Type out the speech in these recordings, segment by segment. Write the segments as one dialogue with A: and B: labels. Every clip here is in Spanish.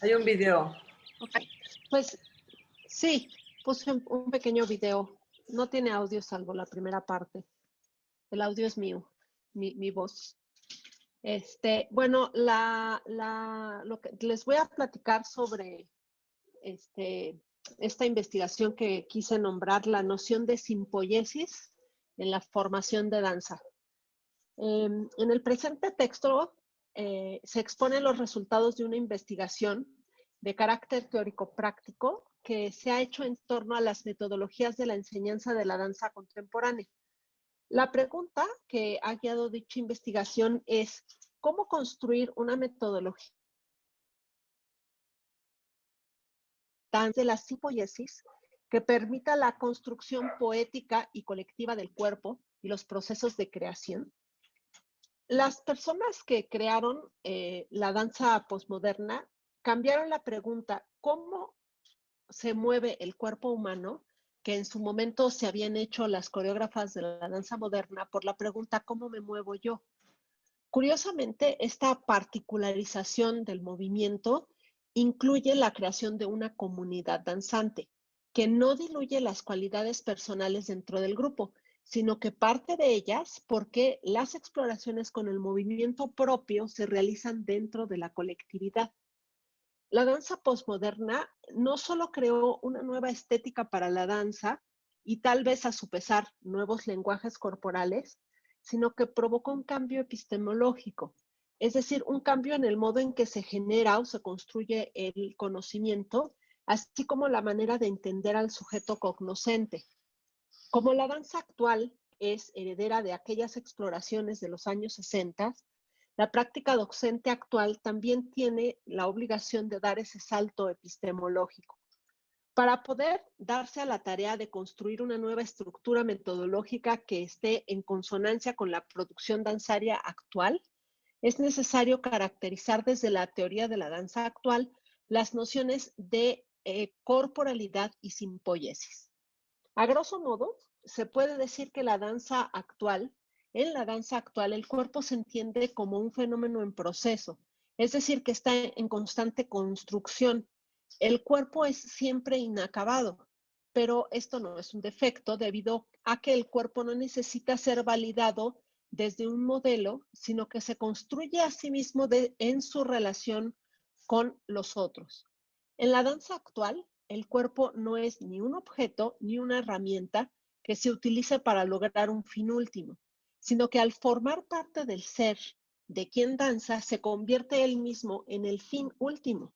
A: Hay un video.
B: Ok, pues sí, puse un pequeño video. No tiene audio salvo la primera parte. El audio es mío, mi voz. Bueno, lo que les voy a platicar sobre esta investigación que quise nombrar la noción de simpoiesis en la formación de danza. En el presente texto se exponen los resultados de una investigación de carácter teórico-práctico que se ha hecho en torno a las metodologías de la enseñanza de la danza contemporánea. La pregunta que ha guiado dicha investigación es cómo construir una metodología de la simpoiesis que permita la construcción poética y colectiva del cuerpo y los procesos de creación. Las personas que crearon la danza posmoderna cambiaron la pregunta, ¿cómo se mueve el cuerpo humano? Que en su momento se habían hecho las coreógrafas de la danza moderna por la pregunta, ¿cómo me muevo yo? Curiosamente, esta particularización del movimiento incluye la creación de una comunidad danzante, que no diluye las cualidades personales dentro del grupo, sino que parte de ellas porque las exploraciones con el movimiento propio se realizan dentro de la colectividad. La danza postmoderna no solo creó una nueva estética para la danza y tal vez a su pesar nuevos lenguajes corporales, sino que provocó un cambio epistemológico, es decir, un cambio en el modo en que se genera o se construye el conocimiento, así como la manera de entender al sujeto cognoscente. Como la danza actual es heredera de aquellas exploraciones de los años 60, la práctica docente actual también tiene la obligación de dar ese salto epistemológico. Para poder darse a la tarea de construir una nueva estructura metodológica que esté en consonancia con la producción danzaria actual, es necesario caracterizar desde la teoría de la danza actual las nociones de corporalidad y simpoiesis. A grosso modo, se puede decir que en la danza actual, el cuerpo se entiende como un fenómeno en proceso, es decir, que está en constante construcción. El cuerpo es siempre inacabado, pero esto no es un defecto debido a que el cuerpo no necesita ser validado desde un modelo, sino que se construye a sí mismo en su relación con los otros. En la danza actual, el cuerpo no es ni un objeto ni una herramienta que se utilice para lograr un fin último, sino que al formar parte del ser de quien danza, se convierte él mismo en el fin último.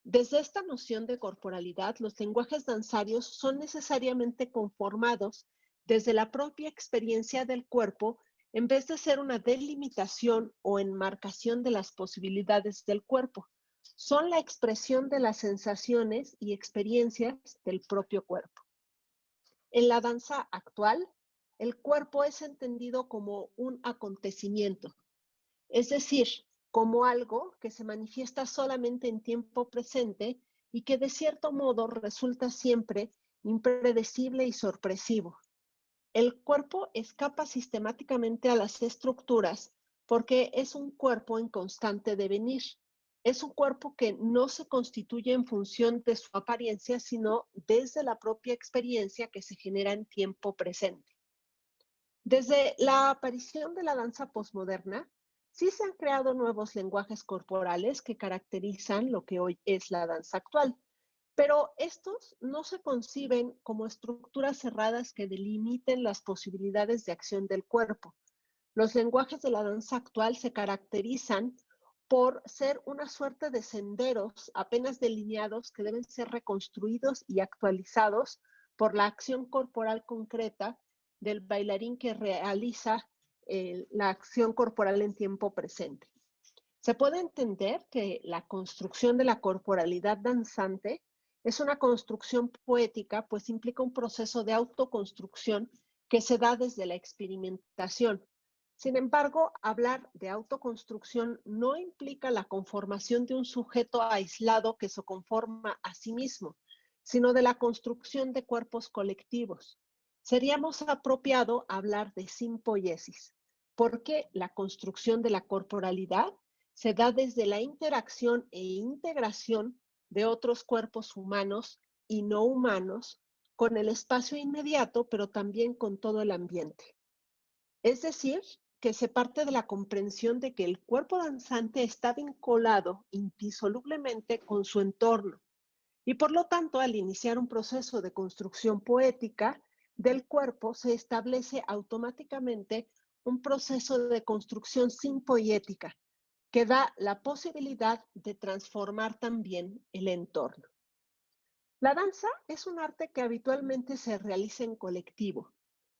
B: Desde esta noción de corporalidad, los lenguajes danzarios son necesariamente conformados desde la propia experiencia del cuerpo en vez de ser una delimitación o enmarcación de las posibilidades del cuerpo. Son la expresión de las sensaciones y experiencias del propio cuerpo. En la danza actual, el cuerpo es entendido como un acontecimiento, es decir, como algo que se manifiesta solamente en tiempo presente y que de cierto modo resulta siempre impredecible y sorpresivo. El cuerpo escapa sistemáticamente a las estructuras porque es un cuerpo en constante devenir. Es un cuerpo que no se constituye en función de su apariencia, sino desde la propia experiencia que se genera en tiempo presente. Desde la aparición de la danza posmoderna, sí se han creado nuevos lenguajes corporales que caracterizan lo que hoy es la danza actual, pero estos no se conciben como estructuras cerradas que delimiten las posibilidades de acción del cuerpo. Los lenguajes de la danza actual se caracterizan por ser una suerte de senderos apenas delineados que deben ser reconstruidos y actualizados por la acción corporal concreta del bailarín que realiza la acción corporal en tiempo presente. Se puede entender que la construcción de la corporalidad danzante es una construcción poética, pues implica un proceso de autoconstrucción que se da desde la experimentación. Sin embargo, hablar de autoconstrucción no implica la conformación de un sujeto aislado que se conforma a sí mismo, sino de la construcción de cuerpos colectivos. Sería más apropiado hablar de simpoiesis, porque la construcción de la corporalidad se da desde la interacción e integración de otros cuerpos humanos y no humanos con el espacio inmediato, pero también con todo el ambiente. Es decir, que se parte de la comprensión de que el cuerpo danzante está vinculado indisolublemente con su entorno y por lo tanto, al iniciar un proceso de construcción poética del cuerpo, se establece automáticamente un proceso de construcción simpoética que da la posibilidad de transformar también el entorno. La danza es un arte que habitualmente se realiza en colectivo,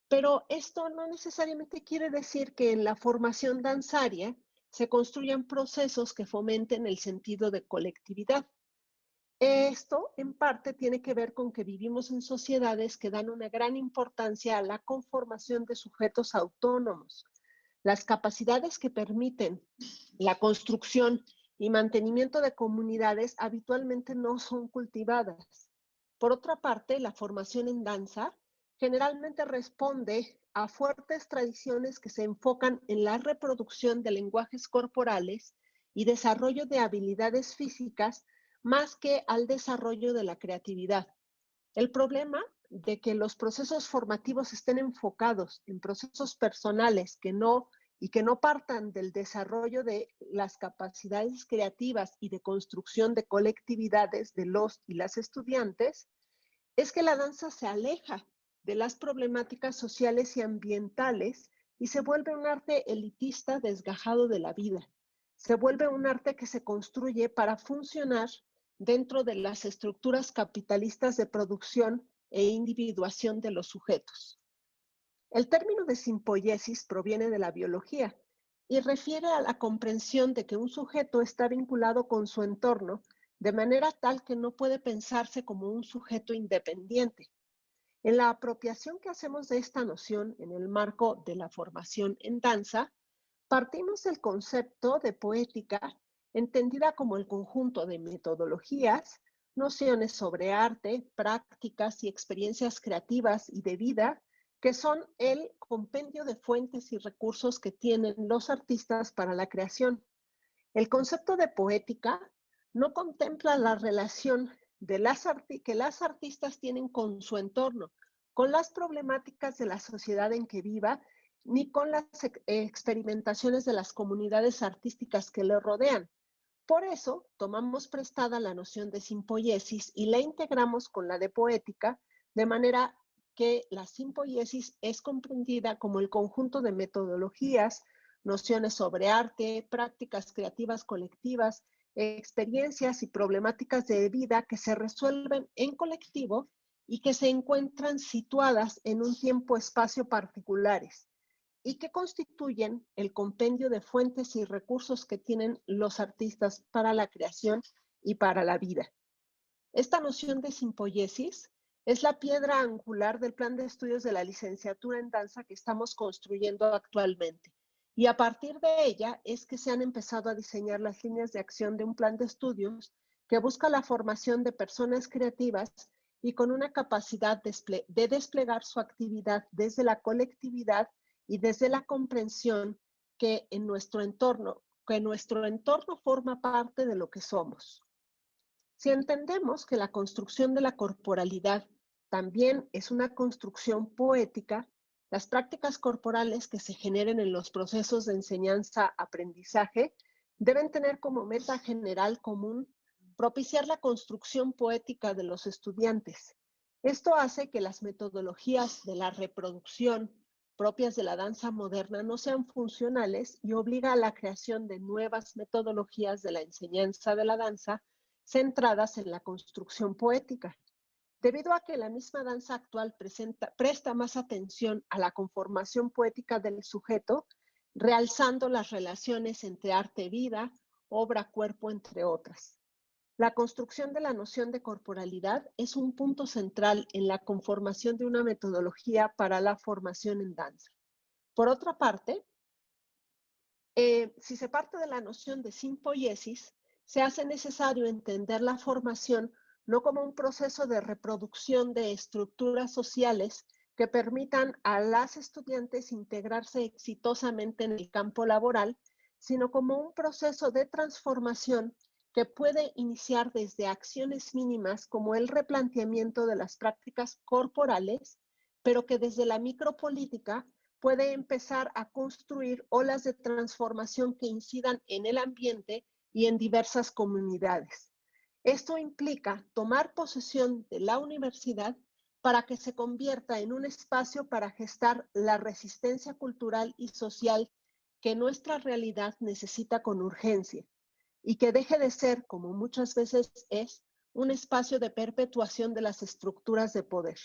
B: pero esto no necesariamente quiere decir que en la formación danzaria se construyan procesos que fomenten el sentido de colectividad. Esto, en parte, tiene que ver con que vivimos en sociedades que dan una gran importancia a la conformación de sujetos autónomos. Las capacidades que permiten la construcción y mantenimiento de comunidades habitualmente no son cultivadas. Por otra parte, la formación en danza generalmente responde a fuertes tradiciones que se enfocan en la reproducción de lenguajes corporales y desarrollo de habilidades físicas más que al desarrollo de la creatividad. El problema de que los procesos formativos estén enfocados en procesos personales que no partan del desarrollo de las capacidades creativas y de construcción de colectividades de los y las estudiantes, es que la danza se aleja de las problemáticas sociales y ambientales y se vuelve un arte elitista desgajado de la vida. Se vuelve un arte que se construye para funcionar dentro de las estructuras capitalistas de producción e individuación de los sujetos. El término de simpoiesis proviene de la biología y refiere a la comprensión de que un sujeto está vinculado con su entorno de manera tal que no puede pensarse como un sujeto independiente. En la apropiación que hacemos de esta noción en el marco de la formación en danza, partimos del concepto de poética entendida como el conjunto de metodologías, nociones sobre arte, prácticas y experiencias creativas y de vida que son el compendio de fuentes y recursos que tienen los artistas para la creación. El concepto de poética no contempla la relación de que las artistas tienen con su entorno, con las problemáticas de la sociedad en que viva, ni con las experimentaciones de las comunidades artísticas que le rodean. Por eso, tomamos prestada la noción de simpoiesis y la integramos con la de poética, de manera que la simpoiesis es comprendida como el conjunto de metodologías, nociones sobre arte, prácticas creativas colectivas, experiencias y problemáticas de vida que se resuelven en colectivo y que se encuentran situadas en un tiempo-espacio particulares y que constituyen el compendio de fuentes y recursos que tienen los artistas para la creación y para la vida. Esta noción de simpoiesis es la piedra angular del plan de estudios de la licenciatura en danza que estamos construyendo actualmente. Y a partir de ella es que se han empezado a diseñar las líneas de acción de un plan de estudios que busca la formación de personas creativas y con una capacidad de desplegar su actividad desde la colectividad y desde la comprensión que nuestro entorno forma parte de lo que somos. Si entendemos que la construcción de la corporalidad también es una construcción poética, las prácticas corporales que se generen en los procesos de enseñanza-aprendizaje deben tener como meta general común propiciar la construcción poética de los estudiantes. Esto hace que las metodologías de la reproducción propias de la danza moderna no sean funcionales y obliga a la creación de nuevas metodologías de la enseñanza de la danza centradas en la construcción poética. Debido a que la misma danza actual presta más atención a la conformación poética del sujeto, realzando las relaciones entre arte-vida, obra-cuerpo, entre otras. La construcción de la noción de corporalidad es un punto central en la conformación de una metodología para la formación en danza. Por otra parte, si se parte de la noción de simpoiesis, se hace necesario entender la formación no como un proceso de reproducción de estructuras sociales que permitan a las estudiantes integrarse exitosamente en el campo laboral, sino como un proceso de transformación que puede iniciar desde acciones mínimas como el replanteamiento de las prácticas corporales, pero que desde la micropolítica puede empezar a construir olas de transformación que incidan en el ambiente y en diversas comunidades. Esto implica tomar posesión de la universidad para que se convierta en un espacio para gestar la resistencia cultural y social que nuestra realidad necesita con urgencia y que deje de ser, como muchas veces es, un espacio de perpetuación de las estructuras de poder.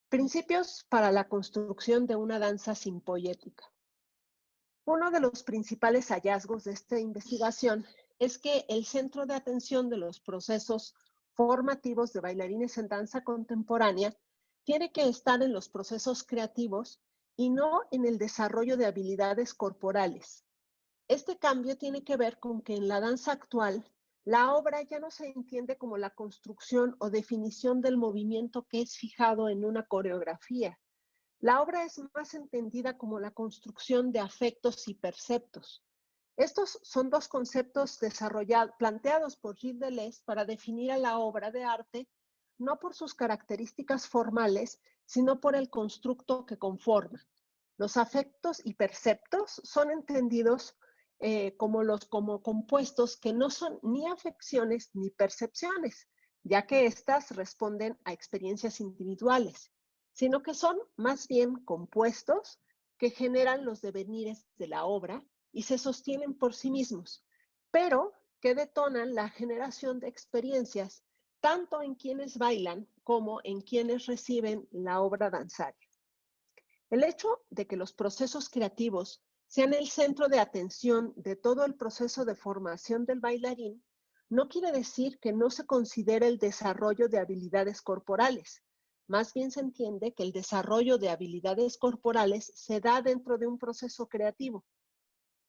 B: Principios para la construcción de una danza simpoética. Uno de los principales hallazgos de esta investigación es que el centro de atención de los procesos formativos de bailarines en danza contemporánea tiene que estar en los procesos creativos y no en el desarrollo de habilidades corporales. Este cambio tiene que ver con que en la danza actual, la obra ya no se entiende como la construcción o definición del movimiento que es fijado en una coreografía. La obra es más entendida como la construcción de afectos y perceptos. Estos son dos conceptos planteados por Gilles Deleuze para definir a la obra de arte, no por sus características formales, sino por el constructo que conforma. Los afectos y perceptos son entendidos como compuestos que no son ni afecciones ni percepciones, ya que éstas responden a experiencias individuales, sino que son más bien compuestos que generan los devenires de la obra y se sostienen por sí mismos, pero que detonan la generación de experiencias tanto en quienes bailan como en quienes reciben la obra danzaria. El hecho de que los procesos creativos sean el centro de atención de todo el proceso de formación del bailarín no quiere decir que no se considere el desarrollo de habilidades corporales. Más bien se entiende que el desarrollo de habilidades corporales se da dentro de un proceso creativo.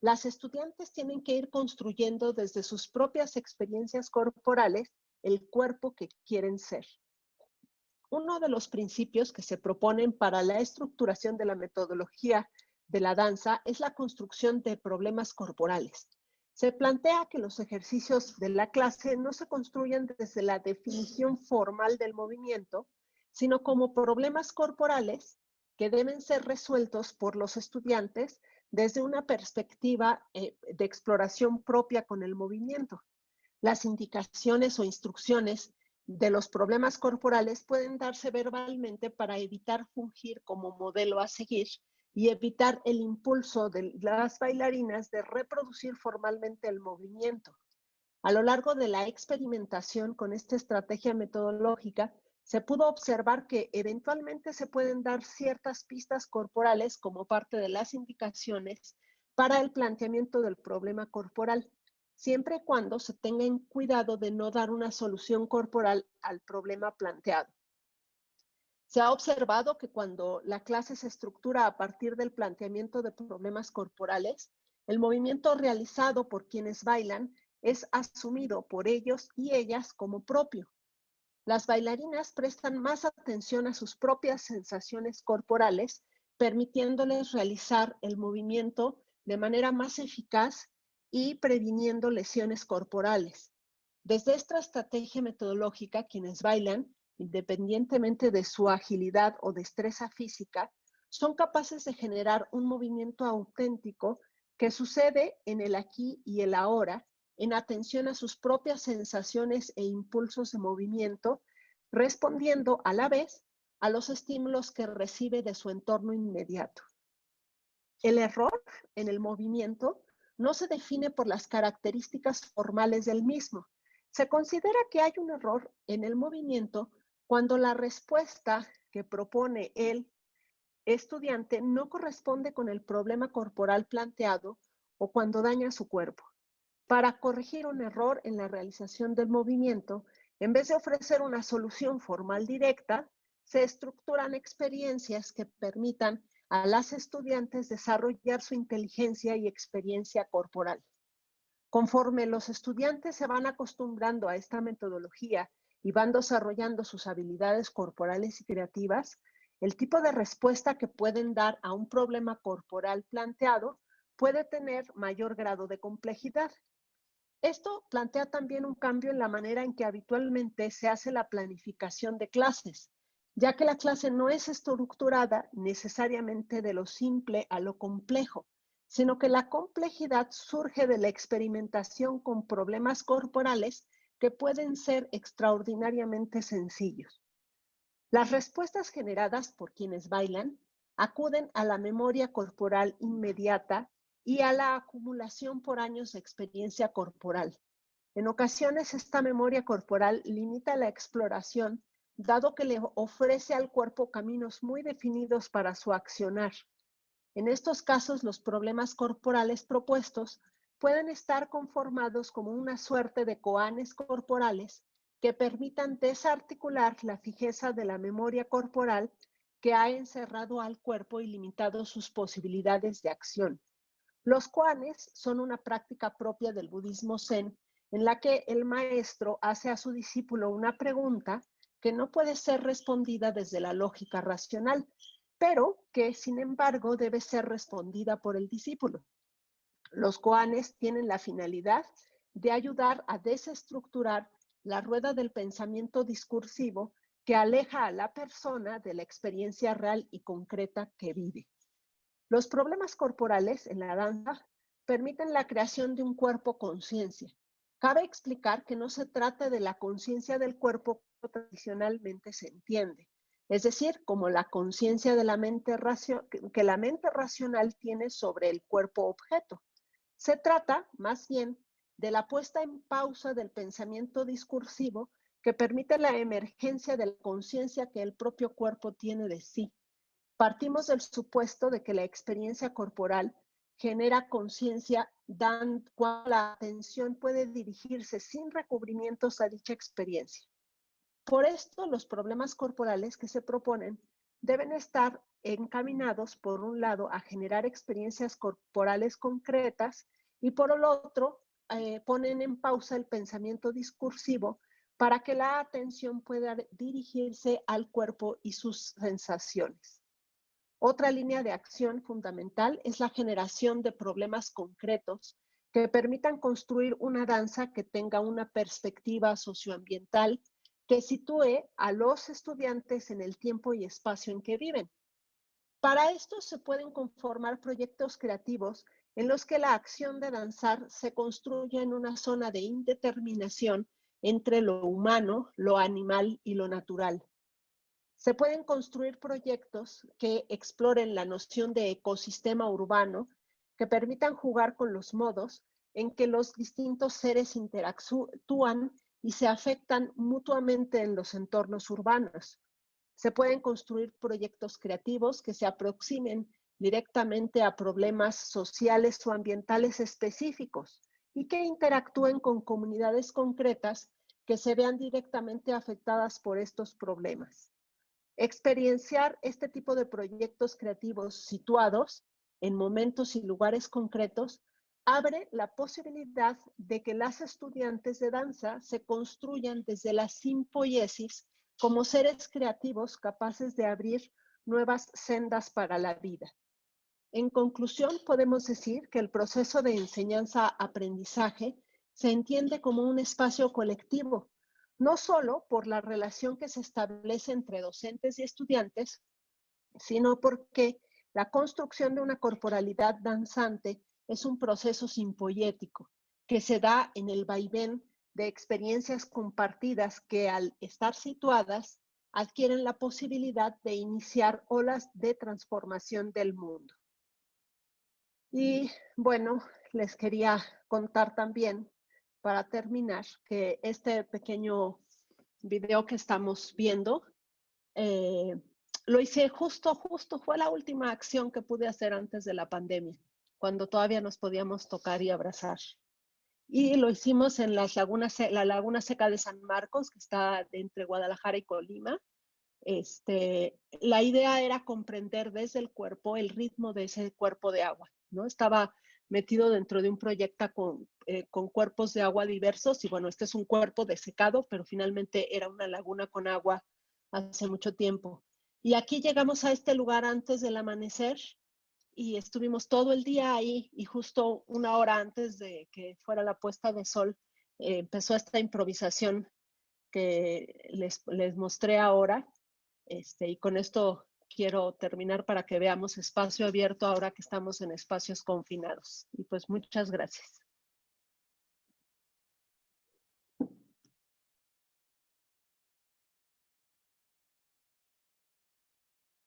B: Las estudiantes tienen que ir construyendo desde sus propias experiencias corporales el cuerpo que quieren ser. Uno de los principios que se proponen para la estructuración de la metodología de la danza es la construcción de problemas corporales. Se plantea que los ejercicios de la clase no se construyen desde la definición formal del movimiento, sino como problemas corporales que deben ser resueltos por los estudiantes desde una perspectiva de exploración propia con el movimiento. Las indicaciones o instrucciones de los problemas corporales pueden darse verbalmente para evitar fungir como modelo a seguir y evitar el impulso de las bailarinas de reproducir formalmente el movimiento. A lo largo de la experimentación con esta estrategia metodológica, se pudo observar que eventualmente se pueden dar ciertas pistas corporales como parte de las indicaciones para el planteamiento del problema corporal, siempre y cuando se tenga en cuidado de no dar una solución corporal al problema planteado. Se ha observado que cuando la clase se estructura a partir del planteamiento de problemas corporales, el movimiento realizado por quienes bailan es asumido por ellos y ellas como propio. Las bailarinas prestan más atención a sus propias sensaciones corporales, permitiéndoles realizar el movimiento de manera más eficaz y previniendo lesiones corporales. Desde esta estrategia metodológica, quienes bailan, independientemente de su agilidad o destreza física, son capaces de generar un movimiento auténtico que sucede en el aquí y el ahora, en atención a sus propias sensaciones e impulsos de movimiento, respondiendo a la vez a los estímulos que recibe de su entorno inmediato. El error en el movimiento no se define por las características formales del mismo. Se considera que hay un error en el movimiento cuando la respuesta que propone el estudiante no corresponde con el problema corporal planteado o cuando daña su cuerpo. Para corregir un error en la realización del movimiento, en vez de ofrecer una solución formal directa, se estructuran experiencias que permitan a las estudiantes desarrollar su inteligencia y experiencia corporal. Conforme los estudiantes se van acostumbrando a esta metodología y van desarrollando sus habilidades corporales y creativas, el tipo de respuesta que pueden dar a un problema corporal planteado puede tener mayor grado de complejidad. Esto plantea también un cambio en la manera en que habitualmente se hace la planificación de clases, ya que la clase no es estructurada necesariamente de lo simple a lo complejo, sino que la complejidad surge de la experimentación con problemas corporales que pueden ser extraordinariamente sencillos. Las respuestas generadas por quienes bailan acuden a la memoria corporal inmediata y a la acumulación por años de experiencia corporal. En ocasiones, esta memoria corporal limita la exploración, dado que le ofrece al cuerpo caminos muy definidos para su accionar. En estos casos, los problemas corporales propuestos pueden estar conformados como una suerte de koanes corporales que permitan desarticular la fijeza de la memoria corporal que ha encerrado al cuerpo y limitado sus posibilidades de acción. Los koanes son una práctica propia del budismo zen en la que el maestro hace a su discípulo una pregunta que no puede ser respondida desde la lógica racional, pero que, sin embargo, debe ser respondida por el discípulo. Los koanes tienen la finalidad de ayudar a desestructurar la rueda del pensamiento discursivo que aleja a la persona de la experiencia real y concreta que vive. Los problemas corporales en la danza permiten la creación de un cuerpo conciencia. Cabe explicar que no se trata de la conciencia del cuerpo como tradicionalmente se entiende, es decir, como la conciencia de la mente que la mente racional tiene sobre el cuerpo objeto. Se trata, más bien, de la puesta en pausa del pensamiento discursivo que permite la emergencia de la conciencia que el propio cuerpo tiene de sí. Partimos del supuesto de que la experiencia corporal genera conciencia cuando la atención puede dirigirse sin recubrimientos a dicha experiencia. Por esto, los problemas corporales que se proponen deben estar encaminados, por un lado, a generar experiencias corporales concretas y por el otro, ponen en pausa el pensamiento discursivo para que la atención pueda dirigirse al cuerpo y sus sensaciones. Otra línea de acción fundamental es la generación de problemas concretos que permitan construir una danza que tenga una perspectiva socioambiental que sitúe a los estudiantes en el tiempo y espacio en que viven. Para esto se pueden conformar proyectos creativos en los que la acción de danzar se construya en una zona de indeterminación entre lo humano, lo animal y lo natural. Se pueden construir proyectos que exploren la noción de ecosistema urbano, que permitan jugar con los modos en que los distintos seres interactúan y se afectan mutuamente en los entornos urbanos. Se pueden construir proyectos creativos que se aproximen directamente a problemas sociales o ambientales específicos y que interactúen con comunidades concretas que se vean directamente afectadas por estos problemas. Experienciar este tipo de proyectos creativos situados en momentos y lugares concretos abre la posibilidad de que las estudiantes de danza se construyan desde la simpoiesis como seres creativos capaces de abrir nuevas sendas para la vida. En conclusión, podemos decir que el proceso de enseñanza-aprendizaje se entiende como un espacio colectivo, no solo por la relación que se establece entre docentes y estudiantes, sino porque la construcción de una corporalidad danzante es un proceso simpoiético que se da en el vaivén de experiencias compartidas que, al estar situadas, adquieren la posibilidad de iniciar olas de transformación del mundo. Y bueno, les quería contar también, para terminar, que este pequeño video que estamos viendo, lo hice justo, fue la última acción que pude hacer antes de la pandemia, cuando todavía nos podíamos tocar y abrazar. Y lo hicimos en la Laguna Seca de San Marcos, que está entre Guadalajara y Colima. La idea era comprender desde el cuerpo el ritmo de ese cuerpo de agua, ¿no? Estaba metido dentro de un proyecto con cuerpos de agua diversos y bueno, este es un cuerpo desecado, pero finalmente era una laguna con agua hace mucho tiempo. Y aquí llegamos a este lugar antes del amanecer y estuvimos todo el día ahí y justo una hora antes de que fuera la puesta de sol, empezó esta improvisación que les mostré ahora. Y con esto quiero terminar para que veamos espacio abierto ahora que estamos en espacios confinados. Y pues muchas gracias.